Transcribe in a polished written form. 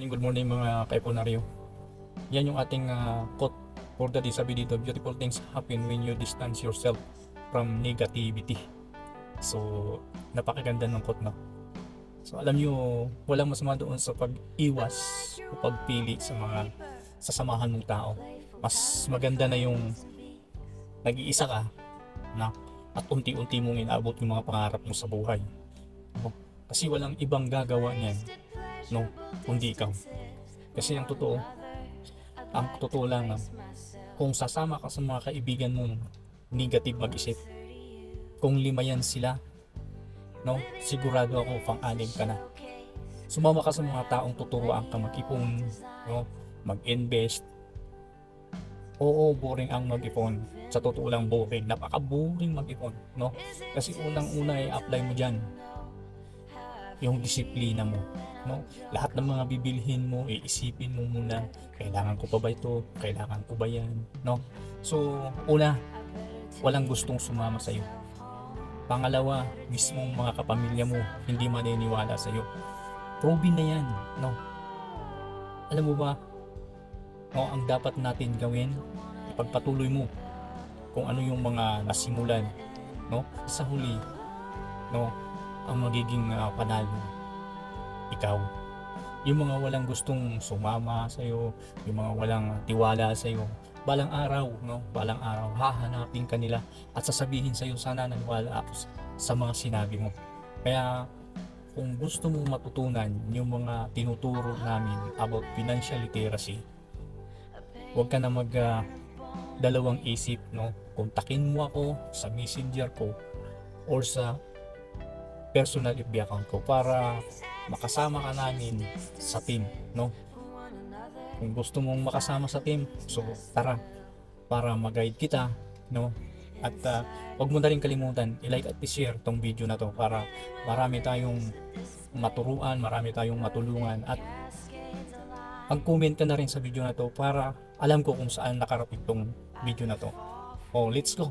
Good morning mga kaiponaryo. Yan yung ating quote for the day. Sabi dito, beautiful things happen when you distance yourself from negativity. So, napakaganda ng quote, no? So, alam nyo, walang masama doon sa pag-iwas o pagpili sa mga sasamahan mong tao. Mas maganda na yung nag-iisa ka, na at unti-unti mong inaabot yung mga pangarap mo sa buhay. No? Kasi walang ibang gagawa niyan, no, kundi ikaw. Kasi ang totoo lang, kung sasama ka sa mga kaibigan mong negative mag-isip, kung 5 yan sila, no, sigurado ako pang-anim ka na. Sumama ka sa mga taong tuturuan ka mag-ipon, no, mag-invest. Oo, boring ang mag-ipon. Sa totoo lang, boring. Napaka-boring mag-ipon, no? Kasi unang-una i-apply mo dyan yung disiplina mo, no? Lahat ng mga bibilhin mo, iisipin mo muna, kailangan ko pa ba ito? Kailangan ko ba yan? No? So, una, walang gustong sumama sa iyo. Pangalawa, mismong mga kapamilya mo hindi maniniwala sa iyo. Proven na yan, no? Alam mo ba, no, ang dapat natin gawin, ipagpatuloy mo kung ano yung mga nasimulan, no? Sa huli, no, ang magiging panalo, ikaw. Yung mga walang gustong sumama sa iyo, yung mga walang tiwala sa iyo, balang araw, no, balang araw hahanapin ka nila at sasabihin sa iyo, sana naniwala ako sa mga sinabi mo. Kaya kung gusto mong matutunan yung mga tinuturo namin about financial literacy, huwag ka na dalawang isip, no? Kontakin mo ako sa messenger ko or sa personal FB account ko para makasama ka namin sa team, no? Kung gusto mong makasama sa team, so tara, para mag-guide kita, no? At huwag mo na rin kalimutan i-like at i-share tong video na to para marami tayong maturuan, marami tayong matulungan, at mag-comment ka na rin sa video na to para alam ko kung saan nakarating tong video na to. Oh, let's go!